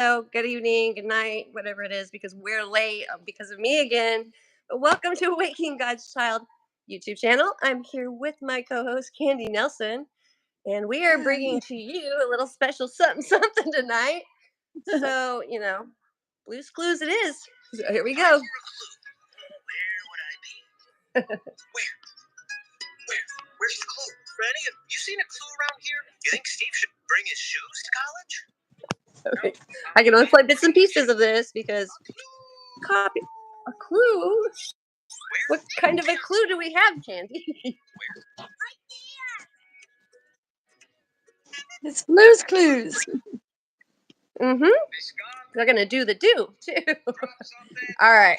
good evening, good night, whatever it is, because we're late because of me again. But welcome to Waking God's Child YouTube channel. I'm here with my co-host Candy Nelson, and we are bringing Hi. to you a little special something something tonight. So Blue's Clues it is. So here we go. Where would I be? Where's the clue? Franny, have you seen a clue around here? You think Steve should bring his shoes to college? Okay. I can only play bits and pieces of this because copy a clue. What kind of a clue do we have, Candy? It's Blue's Clues. Mm-hmm. They're gonna do the do too. All right.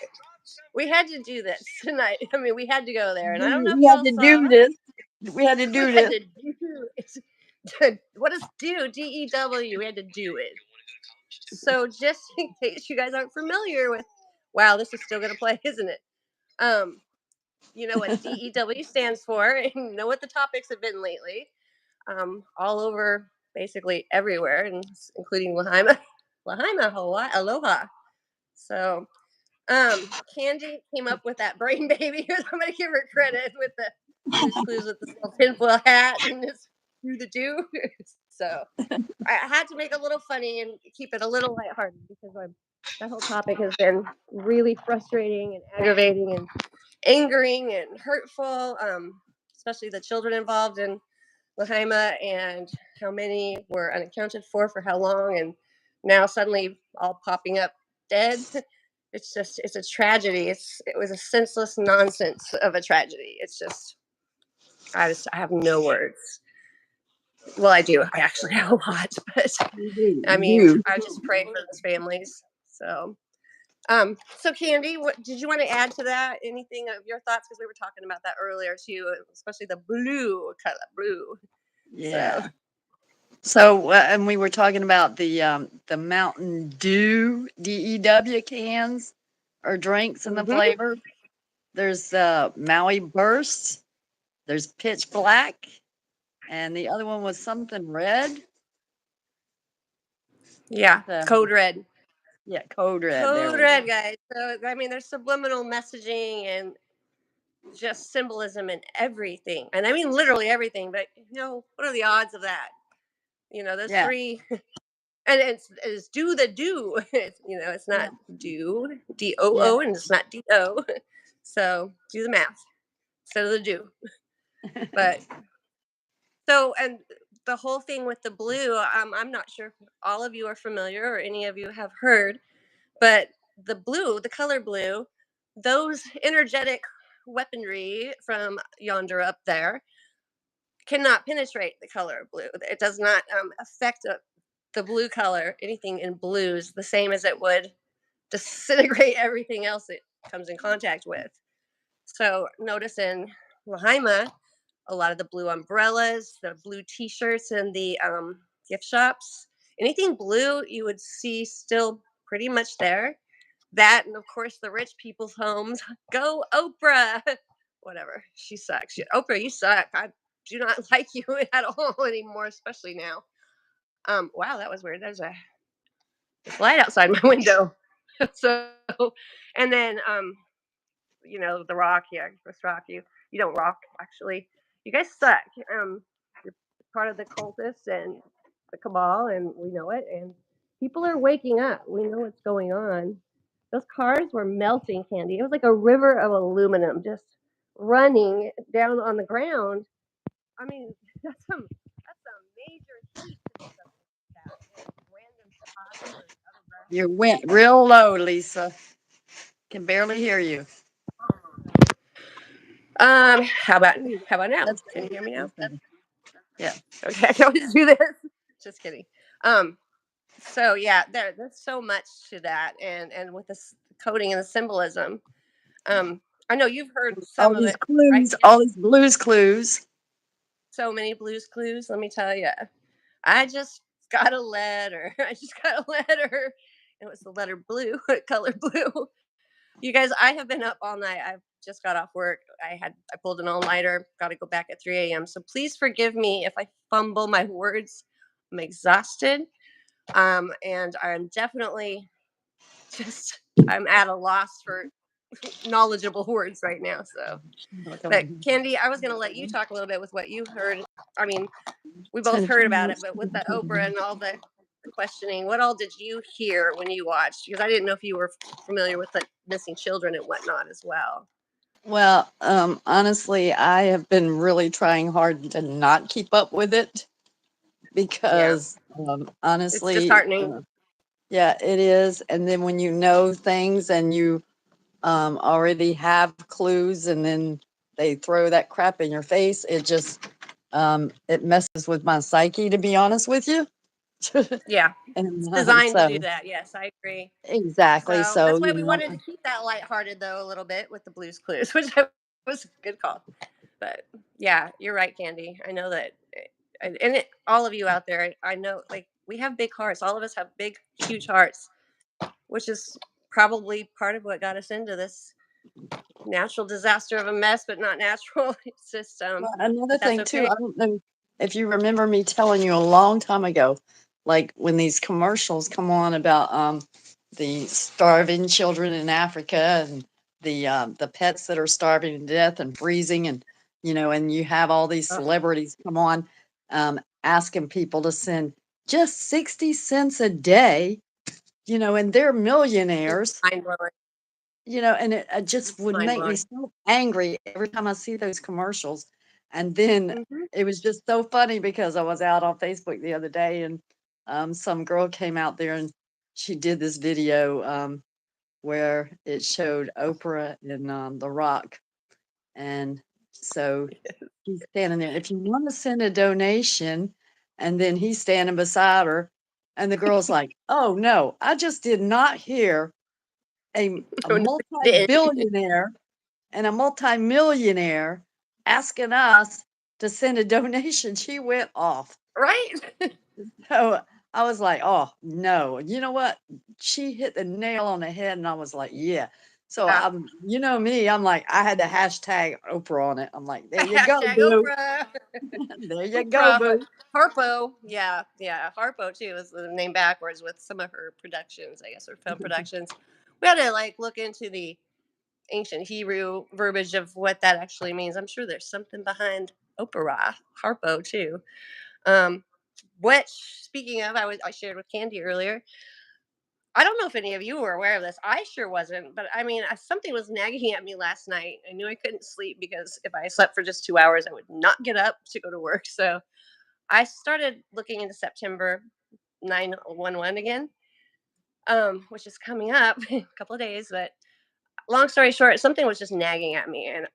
We had to do this tonight. I mean, we had to go there, and I don't know if We had y'all to saw. do this. We had to We do had this. to do it. What does do? DEW. We had to do it. So just in case you guys aren't familiar with, wow, this is still gonna play, isn't it? Um, you know what DEW stands for, and you know what the topics have been lately. All over, basically everywhere, and including Lahaina, Lahaina, Hawaii, Aloha. So, Candy came up with that brain baby. I'm gonna give her credit with the Blue's Clues with the little tinfoil hat and this do the do. So, I had to make a little funny and keep it a little lighthearted because that whole topic has been really frustrating and aggravating and angering and hurtful. Especially the children involved in Lahaima and how many were unaccounted for how long, and now suddenly all popping up dead. It's a tragedy. It was a senseless nonsense of a tragedy. It's just I have no words. Well, I do. I actually have a lot, but I mean, You. I just pray for those families. So Candy, what did you want to add to that? Anything of your thoughts? Because we were talking about that earlier too, especially the blue color, blue. Yeah. So, and we were talking about the Mountain Dew DEW cans or drinks and the Mm-hmm. flavor. There's Maui Burst. There's Pitch Black, and the other one was something red. Yeah, So, code red. yeah, Code Red. There Code we red, go. guys. So I mean, there's subliminal messaging and just symbolism in everything, and I mean literally everything. But what are the odds of that? Those Yeah. three, and it's do the do. It's Yeah. not do DOO, and it's not DO. So do the math instead of the do. But so and the whole thing with the blue, I'm not sure if all of you are familiar or any of you have heard, but the blue, the color blue, those energetic weaponry from yonder up there cannot penetrate the color blue. It does not affect the blue color, anything in blues, the same as it would disintegrate everything else it comes in contact with. So notice in Lahaima, a lot of the blue umbrellas, the blue T-shirts in the gift shops, anything blue you would see still pretty much there. That and of course the rich people's homes. Go Oprah. Whatever. She sucks. Oprah, you suck. I do not like you at all anymore, especially now. Wow, that was weird. There's a light outside my window. So and then The Rock, yeah, Chris Rock, you don't rock actually. You guys suck. You're part of the cultists and the cabal, and we know it. And people are waking up. We know what's going on. Those cars were melting, Candy. It was like a river of aluminum just running down on the ground. I mean, that's some major heat to be something like that. And random spots or other grass. You went real low, Lisa. Can barely hear you. How about now? That's Can you better. hear me now? That's better. Yeah. Okay, I can always do this. Just kidding. Um, so yeah, there's so much to that, and with this coding and the symbolism. I know you've heard All some of these it, right? clues, all these Blues Clues. So many Blues Clues. Let me tell you, I just got a letter. I just got a letter. It was the letter blue, color blue. You guys, I have been up all night. I've just got off work. I pulled an all nighter. Got to go back at 3 a.m. So please forgive me if I fumble my words. I'm exhausted. And I'm definitely I'm at a loss for knowledgeable words right now. So, but Candy, I was going to let you talk a little bit with what you heard. I mean, we both heard about it, but with the Oprah and all the questioning, what all did you hear when you watched? Because I didn't know if you were familiar with the missing children and whatnot as well. Well, honestly, I have been really trying hard to not keep up with it because, It's honestly, disheartening. yeah, it is. And then when you know things and you already have clues, and then they throw that crap in your face, it just it messes with my psyche, to be honest with you. Yeah, And it's designed to do so that. Yes, I agree. exactly. So So that's why we wanted to keep that lighthearted, though, a little bit with the Blues Clues, which was a good call. But yeah, you're right, Candy. I know that, all of you out there, I know, like, we have big hearts. All of us have big, huge hearts, which is probably part of what got us into this natural disaster of a mess, but not natural system. Another But that's thing too, okay. I don't know if you remember me telling you a long time ago, like when these commercials come on about the starving children in Africa and the pets that are starving to death and freezing, and and you have all these Ugh, celebrities come on asking people to send just 60 cents a day, and they're it's millionaires, mind blowing. and it just It's would mind make me blowing. so angry every time I see those commercials. And then Hmm. it was just so funny because I was out on Facebook the other day, and some girl came out there and she did this video where it showed Oprah and The Rock. And so he's standing there. If you want to send a donation, and then he's standing beside her, and the girl's like, "Oh no, I just did not hear a Didn't. multi-billionaire and a multi-millionaire asking us to send a donation." She went off. Right? So I was like, "Oh no, you know what?" She hit the nail on the head, and I was like, "Yeah." So Yeah. you know me, I'm like, I had the hashtag Oprah on it. I'm like, "There you go, Hashtag boo. Oprah. There you go, Oprah. boo." Harpo. Yeah. Yeah. Harpo, too, is the name backwards with some of her productions, I guess, or film productions. We had to like look into the ancient Hebrew verbiage of what that actually means. I'm sure there's something behind Oprah, Harpo, too. Um, which, speaking of, I shared with Candy earlier. I don't know if any of you were aware of this. I sure wasn't, but I mean, something was nagging at me last night. I knew I couldn't sleep because if I slept for just 2 hours, I would not get up to go to work. So I started looking into September 911 again, which is coming up in a couple of days. But long story short, something was just nagging at me, and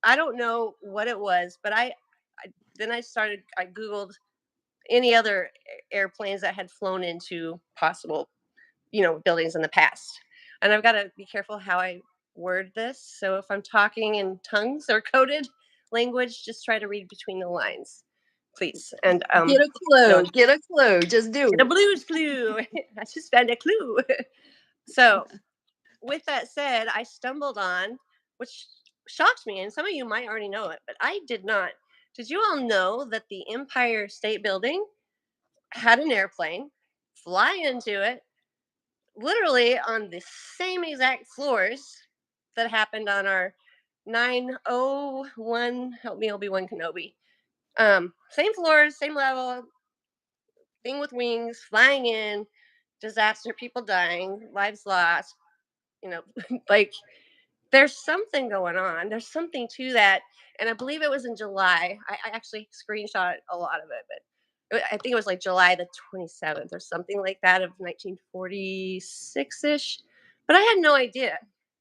I don't know what it was. But then I googled any other airplanes that had flown into possible, buildings in the past. And I've got to be careful how I word this. So if I'm talking in tongues or coded language, just try to read between the lines, please. And Get a clue. don't Get a clue. Just do get a it. blues clue. I just found a clue. So with that said, I stumbled on, which shocked me, and some of you might already know it, but I did not. Did you all know that the Empire State Building had an airplane fly into it literally on the same exact floors that happened on our 901, help me, Obi-Wan Kenobi. Same floors, same level, thing with wings, flying in, disaster, people dying, lives lost, you know, like there's something going on. There's something to that. And I believe it was in July. I actually screenshot a lot of it, but I think it was like July the 27th or something like that of 1946 ish. But I had no idea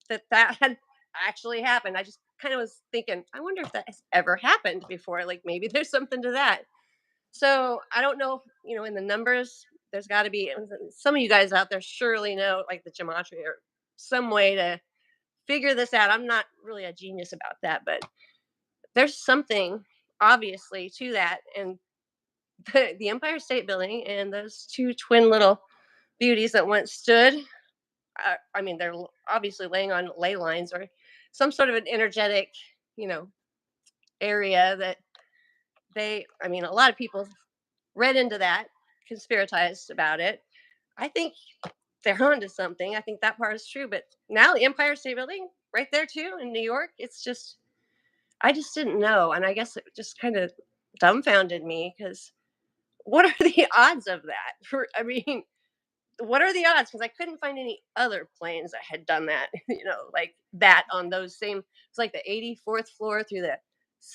that had actually happened. I just kind of was thinking, I wonder if that has ever happened before. Like maybe there's something to that. So I don't know, in the numbers, there's got to be some of you guys out there surely know like the gematria or some way to figure this out. I'm not really a genius about that, but there's something obviously to that. And the Empire State Building and those two twin little beauties that once stood, I mean, they're obviously laying on ley lines or some sort of an energetic, you know, area that I mean, a lot of people read into that, conspiratized about it. I think they're onto something. I think that part is true. But now the Empire State Building, right there too in New York, it's just I just didn't know, and I guess it just kind of dumbfounded me because what are the odds of that? For I mean, what are the odds? Because I couldn't find any other planes that had done that, like that on those same. It's like the 84th floor through the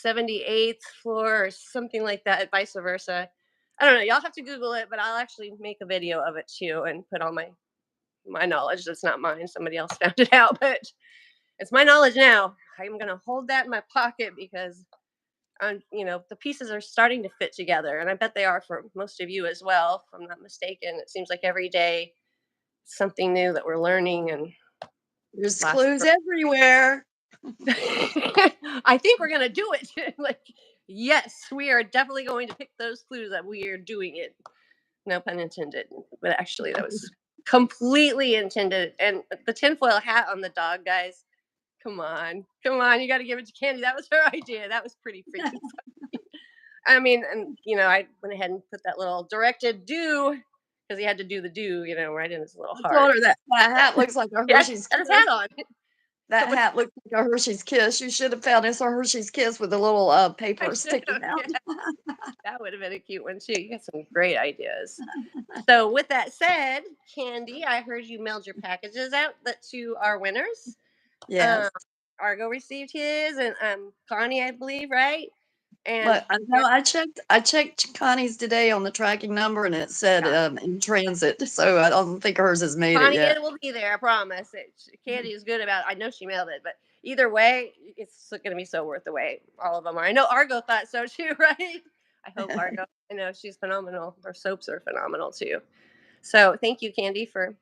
78th floor or something like that, vice versa. I don't know. Y'all have to Google it, but I'll actually make a video of it too and put all my knowledge. That's not mine. Somebody else found it out, but it's my knowledge now. I'm gonna hold that in my pocket because the pieces are starting to fit together, and I bet they are for most of you as well. If I'm not mistaken, it seems like every day something new that we're learning and There's lots clues everywhere. I think we're gonna do it. Like, yes, we are definitely going to pick those clues that we are doing it. No pun intended, but actually that was completely intended. And the tinfoil hat on the dog, guys. Come on, you got to give it to Candy. That was her idea. That was pretty freaking funny. I mean, and I went ahead and put that little directed do because he had to do the do, right in his little I heart. told her that hat looks like a Yeah, Hershey's got his Kiss. hat on. That hat looks like a Hershey's Kiss. You should have found us a Hershey's Kiss with a little paper sticking out. Yeah, that would have been a cute one too. You got some great ideas. So, with that said, Candy, I heard you mailed your packages out to our winners. Yes. Argo received his, and Connie, I believe, right? And But no, I checked Connie's today on the tracking number, and it said in transit. So I don't think hers has made it Connie, yet. it will be there. I promise. Candy is good about. I know she mailed it, but either way, it's going to be so worth the wait. All of them are. I know Argo thought so too, right? I hope Argo. I know she's phenomenal. Her soaps are phenomenal too. So thank you, Candy, for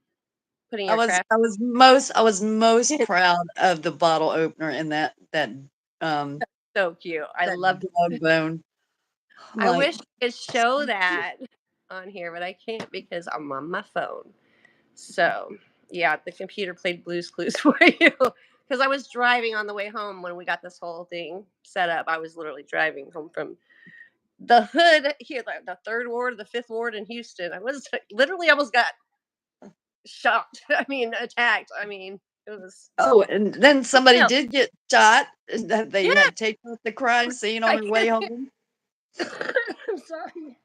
putting your craft. I was most proud of the bottle opener and that So cute. I love dog bone. I wish I could show that on here, but I can't because I'm on my phone. So, yeah, the computer played Blue's Clues for you because I was driving on the way home when we got this whole thing set up. I was literally driving home from the hood here, the third ward, the fifth ward in Houston. I was literally almost got shot. I mean, attacked. I mean, it was. Oh, and then somebody No. did get shot. That they Yeah. had taken off the crime scene on their way home. I'm sorry.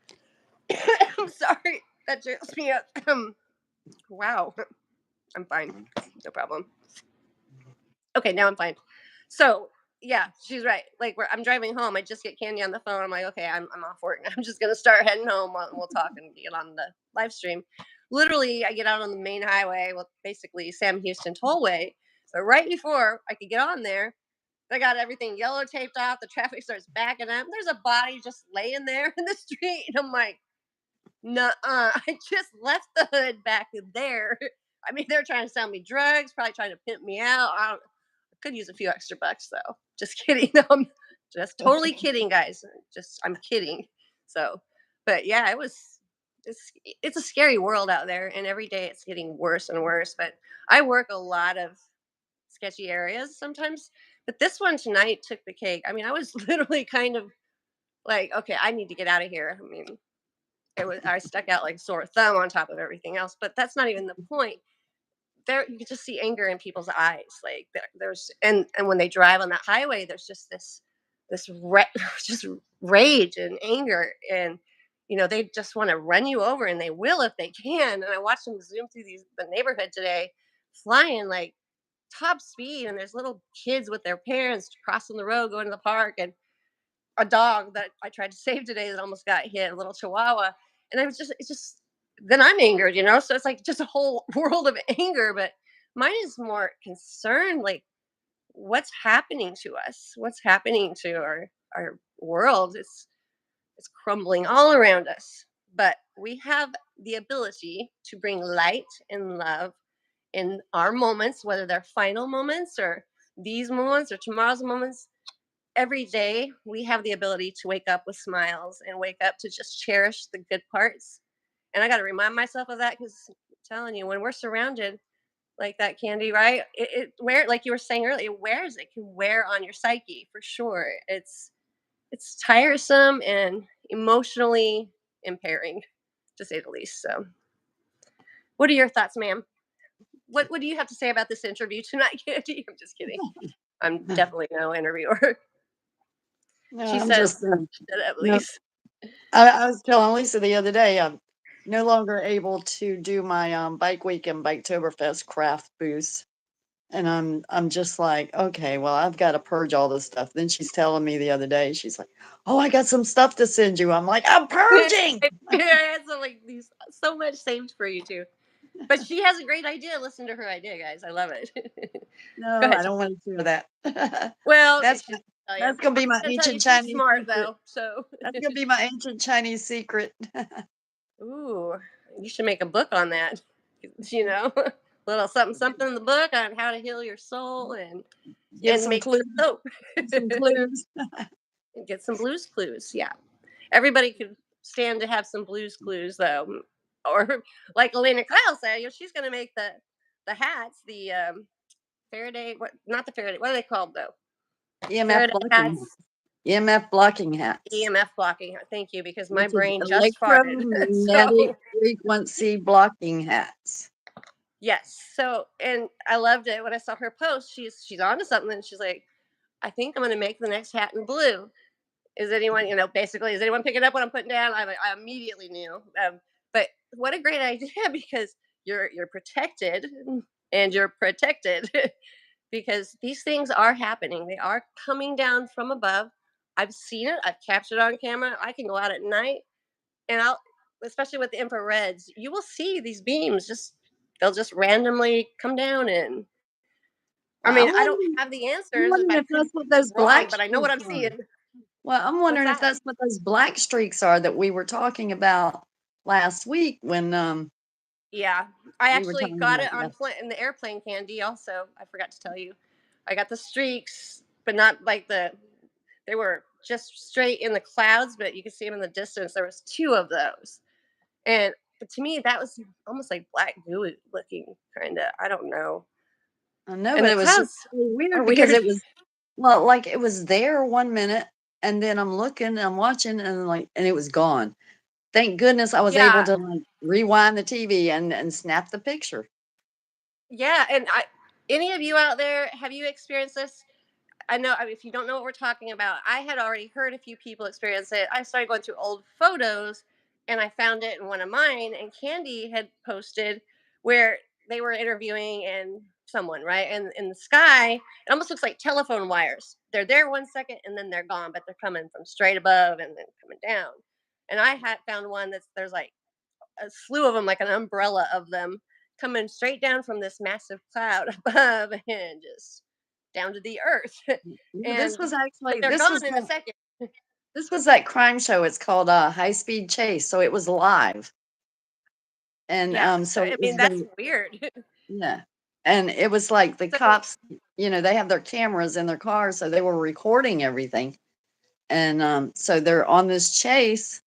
I'm sorry. That jokes me up. Wow. I'm fine. No problem. Okay, now I'm fine. So yeah, she's right. Like I'm driving home. I just get Candy on the phone. I'm like, okay, I'm off work. I'm just gonna start heading home. We'll talk and get on the live stream. Literally, I get out on the main highway, well, basically Sam Houston Tollway. But right before I could get on there, they got everything yellow taped off. The traffic starts backing up. There's a body just laying there in the street, and I'm like, nuh I just left the hood back there. I mean, they're trying to sell me drugs, probably trying to pimp me out. I could use a few extra bucks though. Just kidding. No, I'm just totally kidding, guys. I'm kidding. So, but yeah, it's a scary world out there, and every day it's getting worse and worse. But I work a lot of sketchy areas sometimes, but this one tonight took the cake. I mean, I was literally kind of like, okay, I need to get out of here. I mean, I stuck out like a sore thumb on top of everything else, but that's not even the point. There you can just see anger in people's eyes. Like there's and when they drive on that highway, there's just just rage and anger, and they just want to run you over, and they will if they can. And I watched them zoom through the neighborhood today, flying like top speed, and there's little kids with their parents crossing the road going to the park, and a dog that I tried to save today that almost got hit, a little chihuahua. And it's just, then I'm angered, So it's like just a whole world of anger. But mine is more concerned, like what's happening to us? What's happening to our world? It's crumbling all around us. But we have the ability to bring light and love in our moments, whether they're final moments or these moments or tomorrow's moments. Every day we have the ability to wake up with smiles and wake up to just cherish the good parts. And I got to remind myself of that because I'm telling you, when we're surrounded like that, Candy, right? It like you were saying earlier, it can wear on your psyche for sure. It's tiresome and emotionally impairing, to say the least. So What are your thoughts, ma'am? What do you have to say about this interview tonight, Candy? I'm just kidding. I'm definitely no interviewer. No, She I'm says, just shut up, no. Lise. I was telling Lisa the other day, I'm no longer able to do my bike week and Biketoberfest craft booths. And I'm just like, okay, well, I've got to purge all this stuff. Then she's telling me the other day, she's like, oh, I got some stuff to send you. I'm like, I'm purging. I had so much saved for you too. But she has a great idea. Listen to her idea, guys. I love it. Go No, I ahead. don't want to hear that. Well, That's she's tell you. that's gonna be my I'm gonna tell you ancient she's Chinese smart secret. though. So, That's gonna be my ancient Chinese secret. ooh, you should make a book on that. You know, little something in the book on how to heal your soul Give and some make clues. soap. Some clues. Get some blues clues. Yeah, everybody could stand to have some blues clues though. Or like Elena Kyle said, she's gonna make the hats, the Faraday. What? Not the Faraday. What are they called though? EMF Faraday blocking hats. hats. EMF blocking hats. EMF blocking. Thank you, because my Which is brain just farted. electromagnetic So frequency blocking hats. yes. So and I loved it when I saw her post. She's onto something. She's like, I think I'm gonna make the next hat in blue. Is anyone, basically, is anyone picking up what I'm putting down? I immediately knew. But what a great idea because you're protected and you're protected because these things are happening. They are coming down from above. I've seen it. I've captured it on camera. I can go out at night and especially with the infrareds, you will see these beams they'll just randomly come down and I Well, mean, I don't have the I'm answers if wondering I if could that's what be those wrong, black but I know what streaks I'm are. seeing. Well, I'm What's wondering if that? that's what those black streaks are that we were talking about last week when Yeah, I we were actually talking got about it on that. in the airplane candy. Also, I forgot to tell you, I got the streaks, but not like they were just straight in the clouds, but you could see them in the distance. There was two of those, and but to me that was almost like black goo looking, kind of. I don't know. I know, And but the it was just clouds really are weird because weird. it was well, like it was there one minute, and then I'm looking, I'm watching, and it was gone. Thank goodness I was able Yeah, to like rewind the TV and snap the picture. yeah. And any of you out there, have you experienced this? I know, I mean, if you don't know what we're talking about, I had already heard a few people experience it. I started going through old photos and I found it in one of mine. And Candy had posted where they were interviewing and someone, right? And in the sky, it almost looks like telephone wires. They're there 1 second and then they're gone, but they're coming from straight above and then coming down. And I had found one there's like a slew of them, like an umbrella of them coming straight down from this massive cloud above and just down to the earth. Yeah, And but they're gone in a second. this was that crime show. It's called High Speed Chase, so it was live, and Yeah, so it I was mean that's very weird. yeah, and it was like the So cops, they have their cameras in their cars, so they were recording everything, and so they're on this chase,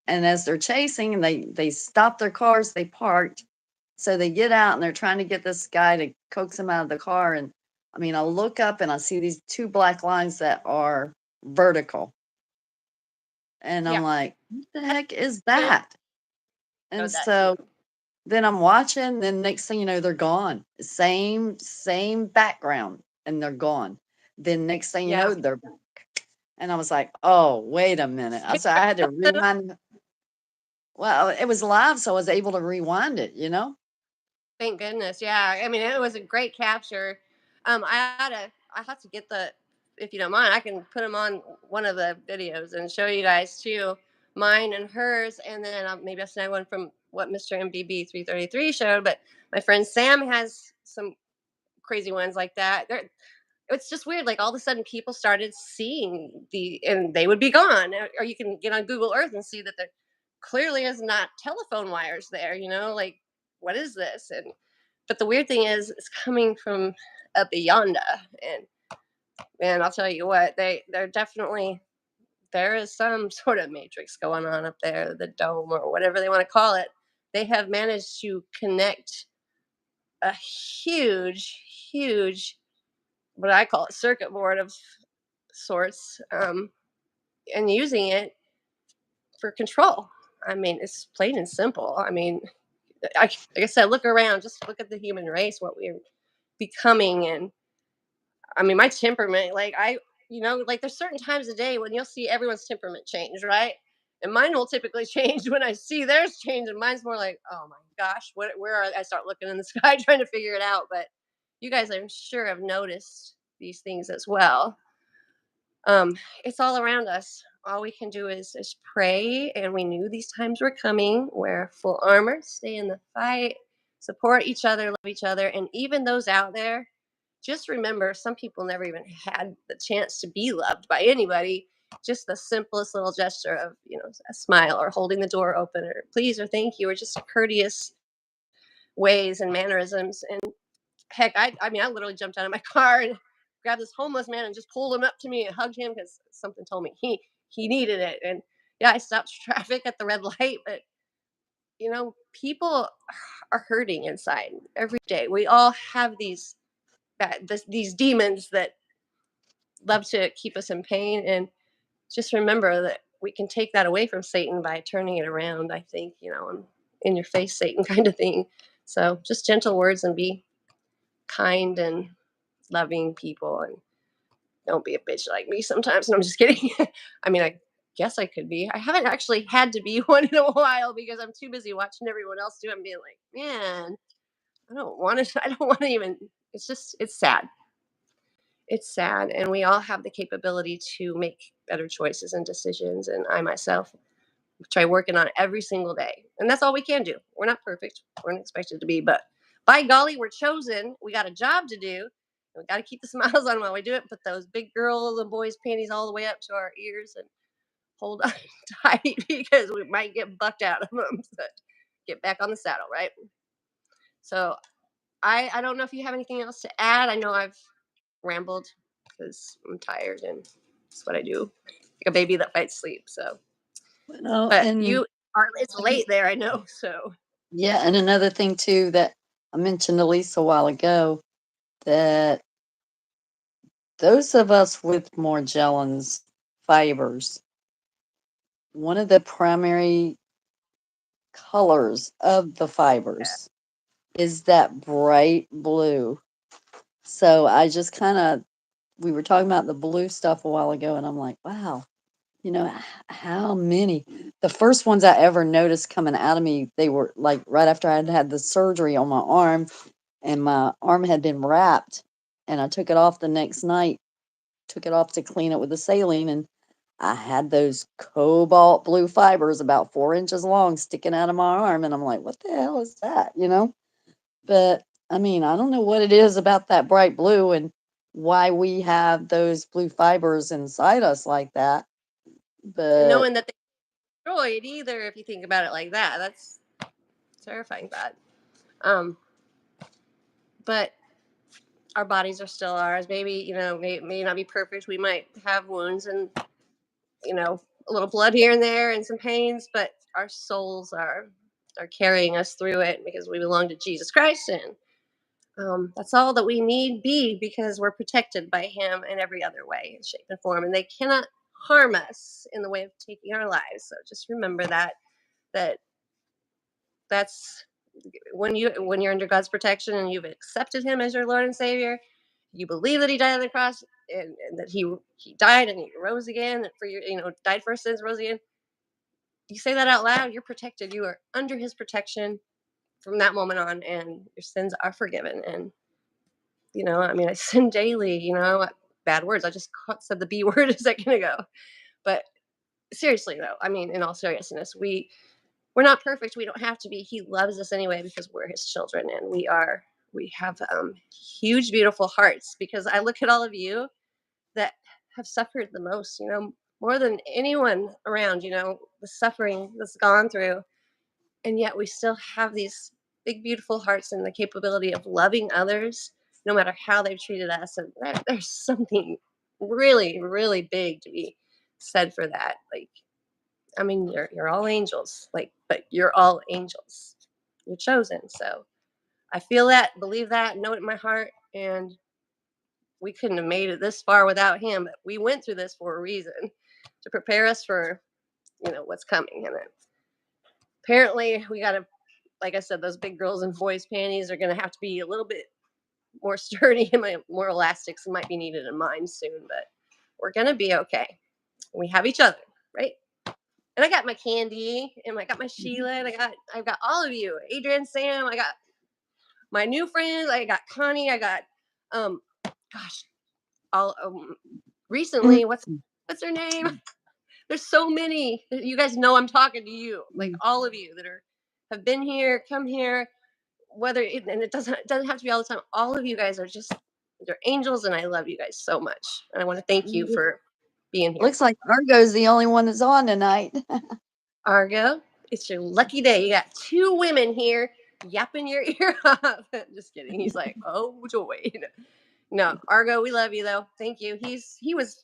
and as they're chasing, and they stop their cars, they parked, so they get out and they're trying to get this guy to coax him out of the car, and I mean, I look up and I see these two black lines that are vertical, and I'm yeah, like, what the I heck is did that? know And that too. so then I'm watching, then next thing you know, they're gone. Same background, and they're gone. Then next thing you Yeah. know, they're back. And I was like, oh, wait a minute. I said I had to rewind. Well, it was live, so I was able to rewind it. Thank goodness. Yeah. I mean, it was a great capture. I have to get if you don't mind, I can put them on one of the videos and show you guys too, mine and hers, and then maybe I'll snag one from what Mr. MBB 333 showed. But my friend Sam has some crazy ones like that. It's just weird. Like all of a sudden, people started seeing and they would be gone. Or you can get on Google Earth and see that there clearly is not telephone wires there. Like what is this? But the weird thing is, it's coming from up yonder, and man, I'll tell you what, they're definitely there is some sort of matrix going on up there, the dome or whatever they want to call it. They have managed to connect a huge, what I call it, circuit board of sorts, and using it for control. I mean, it's plain and simple. I mean, like I said, look around, just look at the human race, what we're becoming. And I mean, my temperament, like like there's certain times of day when you'll see everyone's temperament change, right? And mine will typically change when I see theirs change, and mine's more like, oh my gosh, where are I start looking in the sky trying to figure it out. But you guys, I'm sure, have noticed these things as well. It's all around us. All we can do is pray, and we knew these times were coming. Wear full armor, stay in the fight, support each other, love each other, and even those out there, just remember, some people never even had the chance to be loved by anybody. Just the simplest little gesture of, a smile or holding the door open or please or thank you or just courteous ways and mannerisms. And heck, I mean, I literally jumped out of my car and grabbed this homeless man and just pulled him up to me and hugged him because something told me he needed it. And yeah, I stopped traffic at the red light, but people are hurting inside every day. We all have these demons that love to keep us in pain, and just remember that we can take that away from Satan by turning it around. I think, in your face, Satan kind of thing. So just gentle words and be kind and loving people, and don't be a bitch like me sometimes. And I'm just kidding. I mean, I guess I could be. I haven't actually had to be one in a while because I'm too busy watching everyone else do it and being like, man, I don't want to. I don't want to even. It's sad. It's sad, and we all have the capability to make better choices and decisions. And I myself try working on it every single day, and that's all we can do. We're not perfect. We're not expected to be, but by golly, we're chosen. We got a job to do. We got to keep the smiles on while we do it. Put those big girls and boys' panties all the way up to our ears and hold on tight because we might get bucked out of them. So get back on the saddle, right? So I don't know if you have anything else to add. I know I've rambled because I'm tired and it's what I do, like a baby that fights sleep. So, but and it's late there, I know. So yeah, and another thing too that I mentioned to Lisa a while ago, that those of us with Morgellons fibers, one of the primary colors of the fibers is that bright blue. So I just we were talking about the blue stuff a while ago, and I'm like, wow, how many? The first ones I ever noticed coming out of me, they were like right after I had the surgery on my arm, and my arm had been wrapped, and I took it off the next night, took it off to clean it with the saline, and I had those cobalt blue fibers about 4 inches long sticking out of my arm, and I'm like, what the hell is that? But I mean, I don't know what it is about that bright blue and why we have those blue fibers inside us like that. But knowing that they destroy it either, if you think about it like that, that's terrifying thought. But our bodies are still ours. Maybe may not be perfect. We might have wounds and a little blood here and there and some pains, but our souls are carrying us through it because we belong to Jesus Christ, and that's all that we need be, because we're protected by Him in every other way, shape, and form, and they cannot harm us in the way of taking our lives. So just remember that that's when you're under God's protection and you've accepted Him as your Lord and Savior. You believe that He died on the cross, and that He died and He rose again for your died for our sins, rose again. You say that out loud, you're protected. You are under His protection from that moment on, and your sins are forgiven. And I mean, I sin daily. Bad words. I just said the B word a second ago. But seriously, though, I mean, in all seriousness, we're not perfect. We don't have to be. He loves us anyway because we're His children, and we have huge, beautiful hearts. Because I look at all of you that have suffered the most. More than anyone around. The suffering that's gone through, and yet we still have these big, beautiful hearts and the capability of loving others, no matter how they've treated us. And there's something really, really big to be said for that. Like, I mean, you're all angels, but you're all angels. You're chosen. So I feel that, believe that, know it in my heart, and we couldn't have made it this far without Him. But we went through this for a reason, to prepare us for what's coming. And then apparently we got to like I said, those big girls in boys' panties are going to have to be a little bit more sturdy and more elastics might be needed in mine soon, but we're going to be okay. We have each other, right? And I got my Candy, and I got my Sheila, and I've got all of you, Adrian, Sam. I got my new friends. I got Connie. I got gosh, all recently. What's her name? There's so many. You guys know I'm talking to you, like all of you that have been here, come here, whether and it doesn't have to be all the time. All of you guys are just you're angels, and I love you guys so much. And I want to thank you for being here. Looks like Argo's the only one that's on tonight. Argo, it's your lucky day. You got 2 women here yapping your ear off. Just kidding. He's like, oh joy. No, Argo, we love you though. Thank you. He was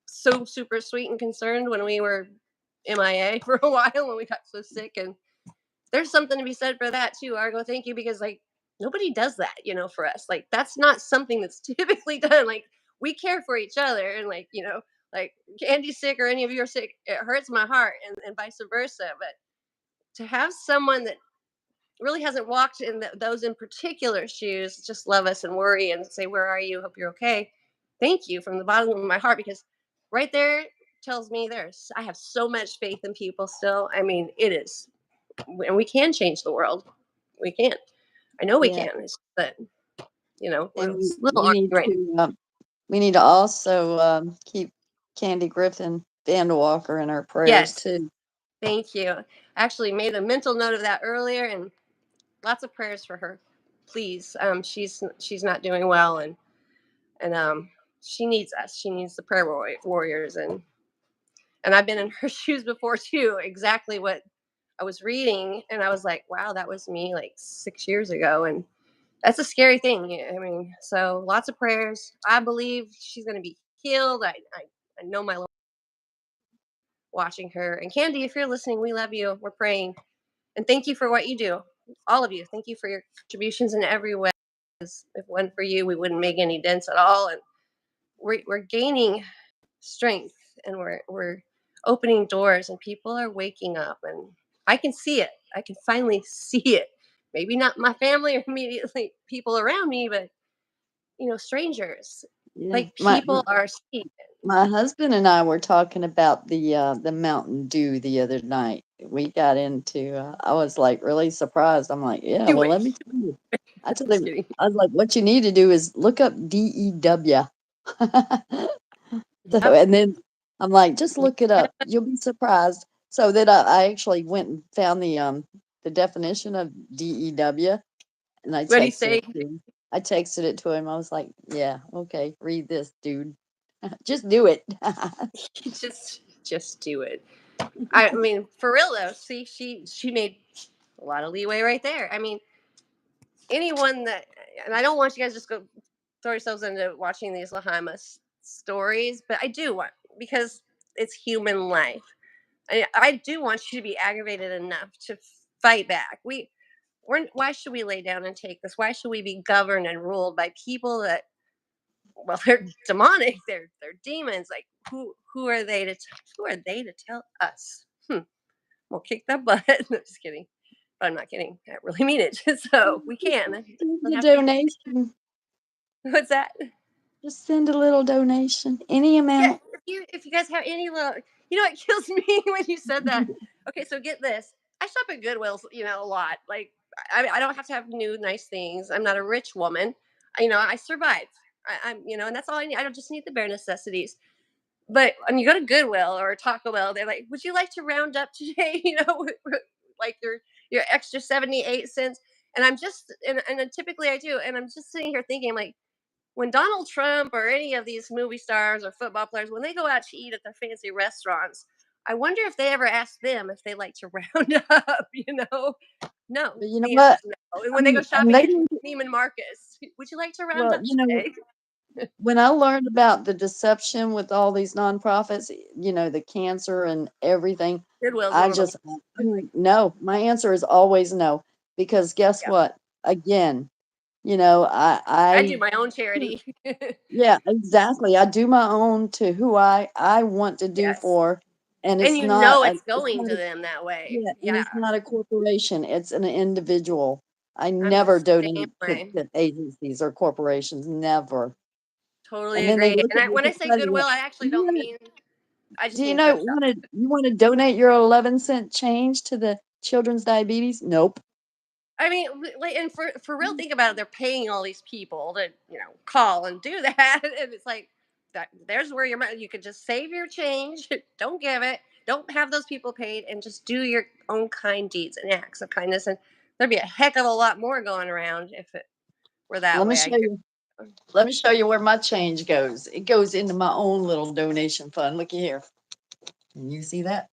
so super sweet and concerned when we were MIA for a while when we got so sick, and there's something to be said for that too, Argo. Thank you, because like nobody does that, for us. Like that's not something that's typically done. Like we care for each other, and like like Candy's sick or any of you are sick, it hurts my heart, and vice versa. But to have someone that really hasn't walked in those in particular shoes just love us and worry and say, where are you? Hope you're okay. Thank you from the bottom of my heart, because right there tells me I have so much faith in people still. I mean, it is, and we can change the world. We can. I know we can. It's that, we're And a little right. we need to also keep Candy Griffin Vanderwalker in our prayers too. Thank you. I actually made a mental note of that earlier, and lots of prayers for her, please. She's not doing well, and she needs us. She needs the prayer warriors, and I've been in her shoes before too. Exactly what I was reading, and I was like, wow, that was me like 6 years ago, and that's a scary thing. I mean, so lots of prayers. I believe she's going to be healed. I know my Lord watching her. And Candy, if you're listening, we love you. We're praying, and thank you for what you do, all of you. Thank you for your contributions in every way. If it wasn't for you, we wouldn't make any dents at all, and we're gaining strength, and we're opening doors, and people are waking up, and I can see it. I can finally see it. Maybe not my family or immediately people around me, but strangers. Like people are seeing it. My husband and I were talking about the Mountain Dew the other night. We got into I was like really surprised. I'm like, yeah, well, let me tell you. I told him, I was like, what you need to do is look up DEW. So, and then I'm like, just look it up. You'll be surprised. So then I actually went and found the definition of DEW, and I texted it to him. I texted it to him. I was like, yeah, okay, read this, dude. Just do it. just do it. I mean, for real though. See, she made a lot of leeway right there. I mean, anyone that, and I don't want you guys just go throw yourselves into watching these Lahaima stories, but I do want, because it's human life. I do want you to be aggravated enough to fight back. Why should we lay down and take this? Why should we be governed and ruled by people that, well, they're demonic, they're demons? Like who are they to tell us? We'll kick that butt. No, just kidding. But I'm not kidding. I really mean it. So we can. The donation. What's that? Just send a little donation, any amount. Yeah, if you guys have any little, it kills me when you said that. Okay, so get this. I shop at Goodwill, a lot. Like I don't have to have new nice things. I'm not a rich woman. I survive. I'm, and that's all I need. I don't just need the bare necessities. But when you go to Goodwill or Taco Bell, they're like, "Would you like to round up today?" Like your extra 78 cents. And I'm just, and typically I do, and I'm just sitting here thinking, like, when Donald Trump or any of these movie stars or football players, when they go out to eat at their fancy restaurants, I wonder if they ever ask them if they like to round up. No. But you know what? No. And when they go shopping at Neiman Marcus, would you like to round up today? When I learned about the deception with all these nonprofits, the cancer and everything, I'm like, no. My answer is always no, because guess what? Again, I do my own charity. Yeah, exactly. I do my own to who I want to do for, and And it's you not know a, it's it's going not to a, them that way. yeah, and Yeah, it's not a corporation. It's an individual. I I'm the never same donate way. to agencies or corporations, never. Totally And then they agree. look And at me when I so say funny, goodwill, like, I actually you don't want mean, I do just you mean know thrift shop. you want to donate your 11-cent change to the children's diabetes? Nope. I mean, like, and for real, think about it. They're paying all these people to, call and do that, and it's like that. There's where your money. You could just save your change. Don't give it. Don't have those people paid, and just do your own kind deeds and acts of kindness. And there'd be a heck of a lot more going around if it were that Let me way. I show guess. you. Let me show you where my change goes. It goes into my own little donation fund. Looky here. Can you see that?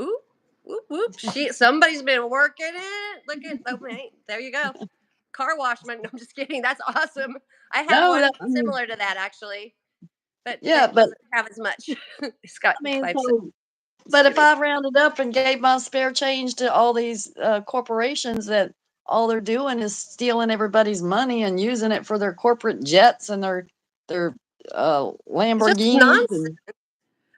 Ooh, whoop whoop. Somebody's been working it. Look at okay, there you go. Car wash money. No, I'm just kidding. That's awesome. I have No, one that, I mean, similar to that actually, but yeah, it but doesn't have as much. It's got I mean, 5 cents. so, Just but if kidding. I rounded up and gave my spare change to all these corporations that all they're doing is stealing everybody's money and using it for their corporate jets and their It's just Lamborghinis nonsense. and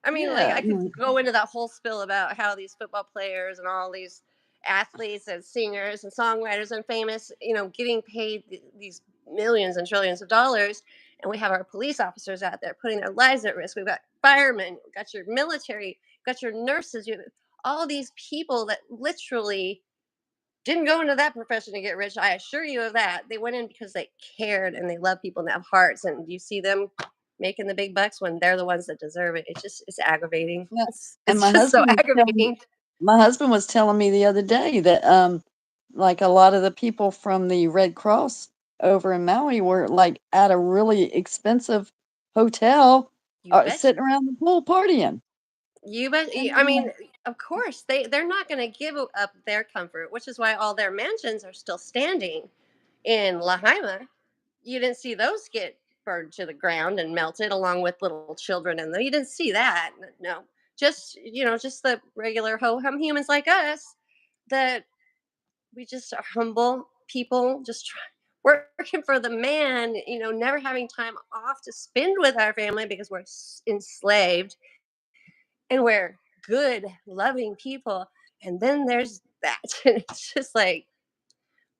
I mean, like yeah, I could go into that whole spill about how these football players and all these athletes and singers and songwriters and famous, getting paid these millions and trillions of dollars, and we have our police officers out there putting their lives at risk. We've got firemen, we've got your military, we've got your nurses, you all these people that literally didn't go into that profession to get rich. I assure you of that. They went in because they cared and they love people and they have hearts. And you see them making the big bucks when they're the ones that deserve it. It's aggravating. yeah. It's, And it's just so aggravating. my husband was telling me the other day that like a lot of the people from the Red Cross over in Maui were like at a really expensive hotel You bet. sitting around the pool partying. You bet. And I I'm mean, like, of course they're not going to give up their comfort, which is why all their mansions are still standing in Lahaina. You didn't see those get burned to the ground and melted along with little children in them. You didn't see that. No. Just the regular ho hum humans like us that we just are humble people, just working for the man, never having time off to spend with our family because we're enslaved and we're good, loving people. And then there's that. And it's just like,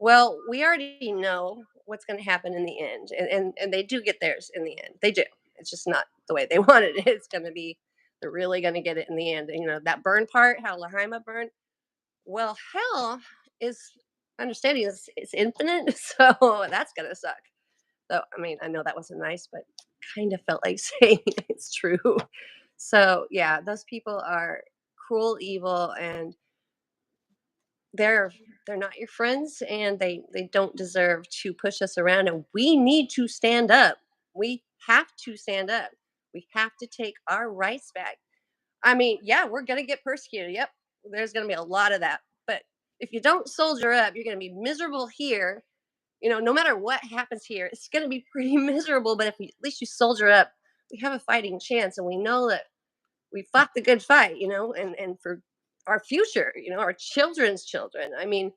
well, we already know what's going to happen in the end, and they do get theirs in the end. They do. It's just not the way they wanted it. It's going to be they're really going to get it in the end. That burn part, how Lahaima burned. Well, hell is understanding is infinite, so that's going to suck. So I mean, I know that wasn't nice, but kind of felt like saying it's true. So yeah, those people are cruel, evil, and they're they're not your friends and they don't deserve to push us around, and we need to stand up. We have to stand up. We have to take our rights back. I mean, yeah, we're going to get persecuted. Yep. There's going to be a lot of that. But if you don't soldier up, you're going to be miserable here. No matter what happens here, it's going to be pretty miserable, but if at least you soldier up, we have a fighting chance, and we know that we fought the good fight, and for our future, our children's children. I mean,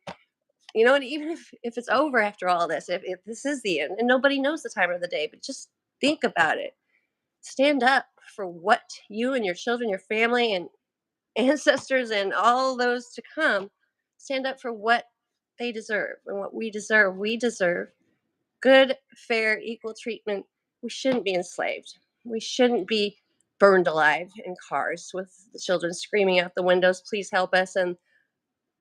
and even if it's over after all this, if this is the end, and nobody knows the time of the day, but just think about it. Stand up for what you and your children, your family, and ancestors, and all those to come. Stand up for what they deserve and what we deserve. We deserve good, fair, equal treatment. We shouldn't be enslaved. We shouldn't be burned alive in cars with the children screaming out the windows, "Please help us!" and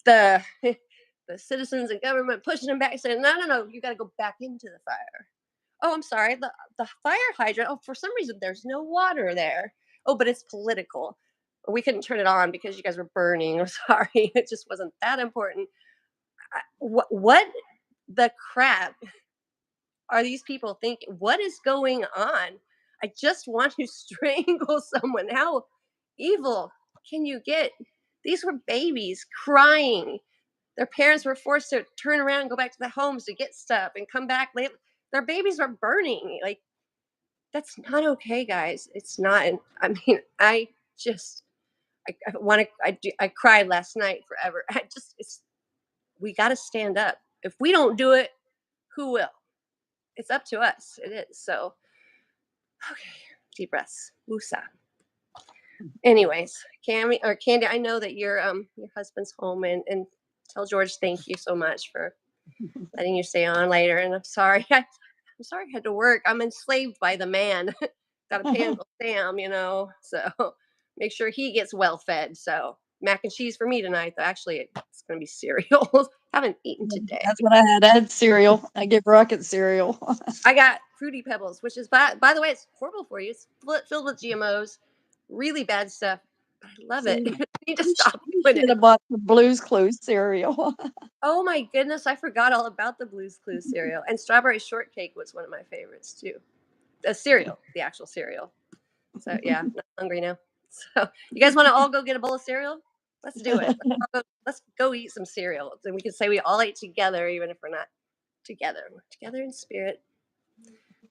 the the citizens and government pushing them back, saying, "No, no, no, you got to go back into the fire." Oh, I'm sorry, the fire hydrant. Oh, for some reason there's no water there. Oh, but it's political. We couldn't turn it on because you guys were burning. I'm sorry, it just wasn't that important. What the crap are these people thinking? What is going on? I just want to strangle someone. How evil can you get? These were babies crying. Their parents were forced to turn around and go back to the homes to get stuff and come back late. Their babies were burning. Like, that's not okay, guys. It's not. And I mean, I want to, I cried last night forever. We got to stand up. If we don't do it, who will? It's up to us. It is. So, okay, deep breaths. Wusa. Anyways, Cammy or Candy, I know that your husband's home, and tell George thank you so much for letting you stay on later. And I'm sorry, I'm sorry I had to work. I'm enslaved by the man. Got to pay Uncle Sam, So make sure he gets well fed. So mac and cheese for me tonight. Though actually, it's gonna be cereal. Haven't eaten today. That's what I had. I had cereal. I get rocket cereal. I got Fruity Pebbles, which is by the way, it's horrible for you. It's filled with GMOs, really bad stuff. But I love it. See, You need to stop you doing should it. have bought the Blue's Clues cereal. Oh my goodness, I forgot all about the Blue's Clues cereal. And strawberry shortcake was one of my favorites too. The cereal, the actual cereal. So yeah, I'm hungry now. So you guys want to all go get a bowl of cereal? Let's do it. Let's go eat some cereal. And we can say we all ate together, even if we're not together. We're together in spirit.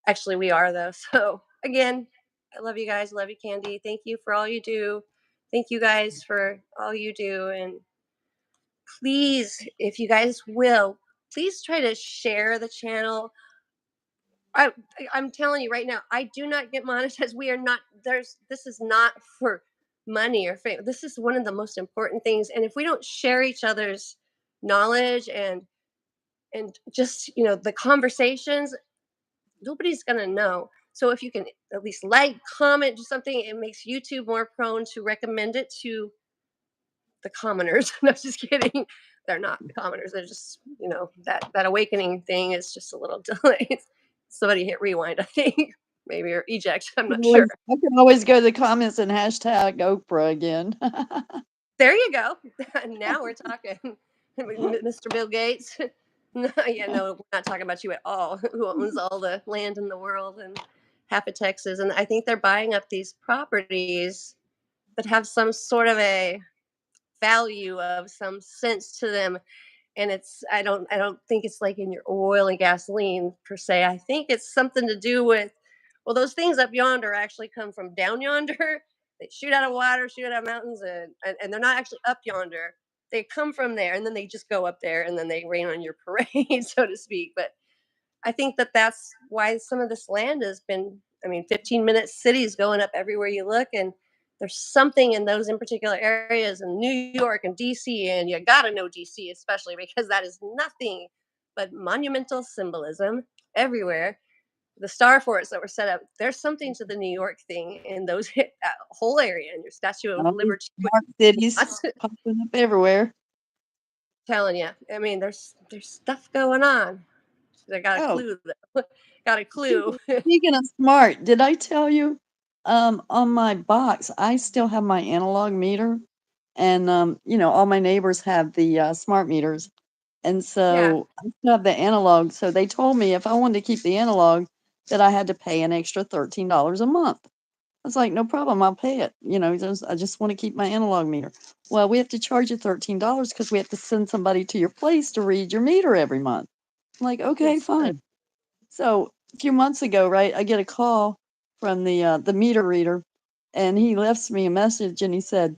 Actually, we are though. So again, I love you guys. Love you, Candy. Thank you for all you do. Thank you guys for all you do. And please, if you guys will, please try to share the channel. I I'm telling you right now, I do not get monetized. We are not this is not for money or fame. This is one of the most important things. And if we don't share each other's knowledge and just, the conversations, nobody's going to know. So if you can at least like, comment, do something, it makes YouTube more prone to recommend it to the commoners. No, just kidding. They're not the commoners. They're just, that awakening thing is just a little delayed. Somebody hit rewind, I think, maybe, or eject. I'm not sure. I can always go to the comments and hashtag Oprah again. There you go. Now we're talking, Mr. Bill Gates. No, yeah, no, we're not talking about you at all. Who owns all the land in the world and half of Texas? And I think they're buying up these properties that have some sort of a value of some sense to them. And I don't think it's like in your oil and gasoline per se. I think it's something to do with, well, those things up yonder actually come from down yonder. They shoot out of water, shoot out of mountains, and they're not actually up yonder. They come from there, and then they just go up there, and then they rain on your parade, so to speak. But I think that that's why some of this land has been, 15-minute cities going up everywhere you look. And there's something in those in particular areas in New York and DC. And you got to know DC, especially because that is nothing but monumental symbolism everywhere. The star forts that were set up, there's something to the New York thing in those that whole area, and your Statue of Liberty. Smart cities popping up everywhere. Telling you, there's stuff going on. They got a Oh, clue. Got a clue. speaking of smart, did I tell you on my box I still have my analog meter, and all my neighbors have the smart meters, and Yeah. so I still have the analog. So they told me if I wanted to keep the analog, that I had to pay an extra $13 a month. I was like, no problem, I'll pay it. I just want to keep my analog meter. Well, we have to charge you $13 because we have to send somebody to your place to read your meter every month. I'm like, okay, Yes. fine. So a few months ago, right, I get a call from the meter reader, and he left me a message, and he said,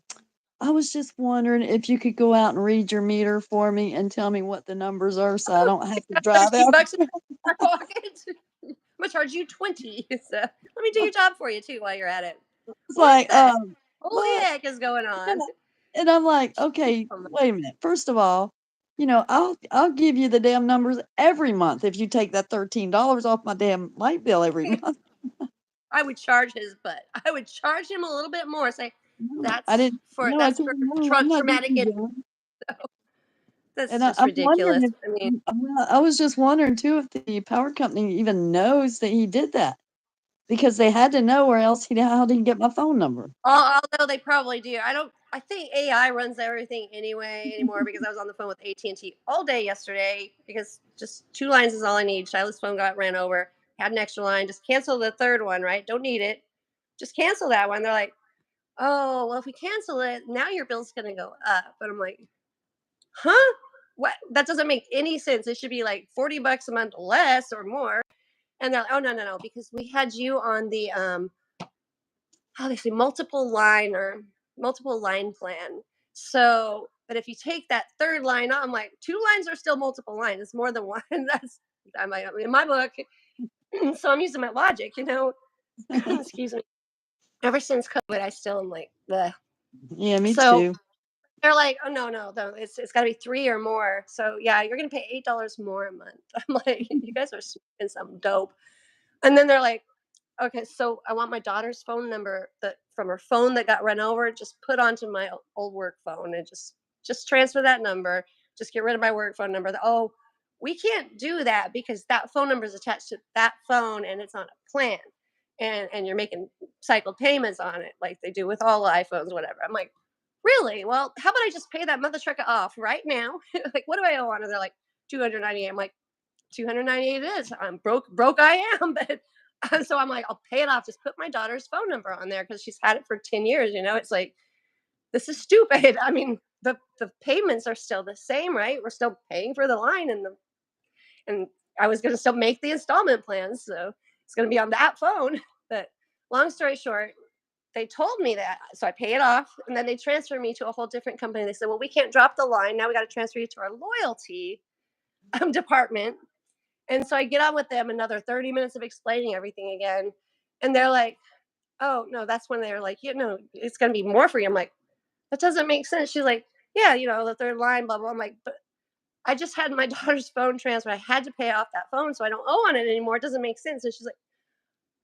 I was just wondering if you could go out and read your meter for me and tell me what the numbers are so I don't have to drive out. $13 in your pocket. I'm gonna charge you 20. So let me do your job for you too while you're at it. It's What like, the holy what? heck is going on? And I'm like, okay, Oh my- wait a minute. First of all, I'll give you the damn numbers every month if you take that $13 off my damn light bill every month. I would charge his butt. I would charge him a little bit more. Say No, I that's didn't. for No, I that's told for him, no, I'm not traumatic. doing that. That's And just I'm wondering ridiculous. if I was just wondering too if the power company even knows that he did that, because they had to know, or else how did he get my phone number? Although they probably do. I think AI runs everything anyway anymore because I was on the phone with AT&T all day yesterday because just 2 lines is all I need. Shiloh's phone got ran over. Had an extra line. Just cancel the third one, right? Don't need it. Just cancel that one. They're like, oh, well, if we cancel it, now your bill's going to go up. But I'm like, huh? What? That doesn't make any sense. It should be like $40 a month less or more. And they're like, oh, no, because we had you on the how they say multiple line plan. So, but if you take that third line out, I'm like, 2 lines are still multiple lines. It's more than one. That's in my book. So I'm using my logic, excuse me. Ever since COVID, I still am like, bleh. Yeah, me So too. they're like, "Oh, no, no, no, it's gotta be 3 or more. So, yeah, you're gonna pay $8 more a month." I'm like, "You guys are smoking some dope." And then they're like, "Okay, so I want my daughter's phone number that from her phone that got run over, just put onto my old work phone and just transfer that number. Just get rid of my work phone number." Oh, we can't do that because that phone number is attached to that phone and it's on a plan. And you're making cycle payments on it like they do with all iPhones, whatever. I'm like, really? Well, how about I just pay that mother trucker off right now? Like, what do I owe on it? They're like, 298. I'm like, 298 it is. I'm broke I am, but so I'm like, I'll pay it off. Just put my daughter's phone number on there because she's had it for 10 years. It's like, this is stupid. I mean, the payments are still the same, right? We're still paying for the line and I was gonna still make the installment plans, so it's gonna be on that phone. But long story short, they told me that, so I pay it off, and then they transfer me to a whole different company. They said, "Well, we can't drop the line. Now we got to transfer you to our loyalty department." And so I get on with them another 30 minutes of explaining everything again, and they're like, "Oh no," that's when they're like, it's gonna be more for you." I'm like, "That doesn't make sense." She's like, "Yeah, the third line, blah blah." I'm like, "But I just had my daughter's phone transferred. I had to pay off that phone, so I don't owe on it anymore. It doesn't make sense." And she's like,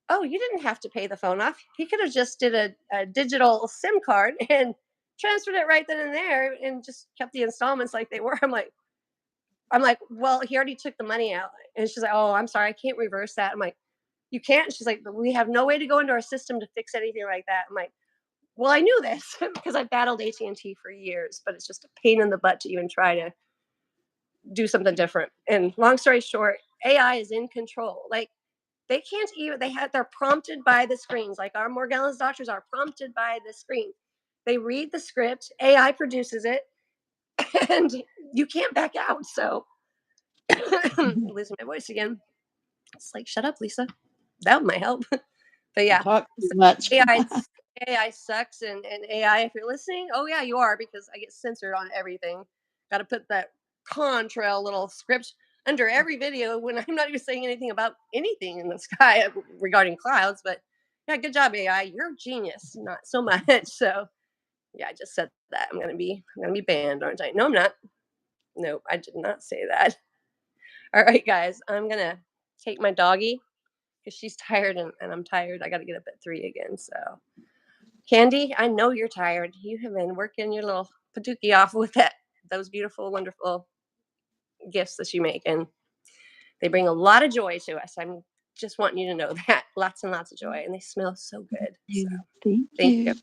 "Oh, you didn't have to pay the phone off. He could have just did a digital SIM card and transferred it right then and there and just kept the installments like they were." I'm like, "Well, he already took the money out." And she's like, "Oh, I'm sorry, I can't reverse that." I'm like, "You can't?" She's like, "But we have no way to go into our system to fix anything like that." I'm like, "Well, I knew this because I battled AT&T for years, but it's just a pain in the butt to even try to do something different." And long story short, AI is in control. Like they can't even they're prompted by the screens. Like our Morgellons doctors are prompted by the screen. They read the script, AI produces it, and you can't back out. So losing my voice again. It's like, shut up, Lisa. That might help. But You yeah, talk too so much. AI sucks, and AI, if you're listening, oh yeah, you are because I get censored on everything. Got to put that contrail little script under every video when I'm not even saying anything about anything in the sky regarding clouds. But yeah, good job, AI. You're a genius. Not so much. So yeah, I just said that I'm gonna be banned, aren't I? No, I'm not. No, I did not say that. All right, guys, I'm gonna take my doggy because she's tired and I'm tired. I got to get up at 3 again. So, Candy, I know you're tired. You have been working your little paduki off with those beautiful, wonderful gifts that you make, and they bring a lot of joy to us. I'm just wanting you to know that lots and lots of joy, and they smell so good. So, Thank thank you. you.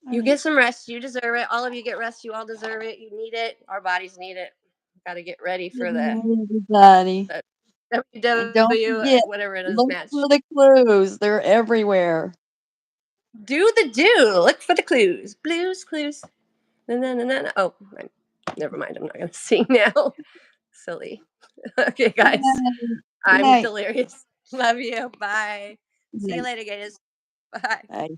All You right. get some rest. You deserve it. All of you get rest. You all deserve it. You need it. Our bodies need it. Got to get ready Good for the, night, everybody. the And don't WW, forget, whatever it is, look match. for the clues. They're everywhere. Do the do. Look for the clues. Blues, clues. Na, na, na, na, na. Oh, never mind. I'm not going to sing now. Silly. Okay, Good guys. night. Good I'm night. delirious. Love you. Bye. Good See you night. later, guys. Bye. Bye.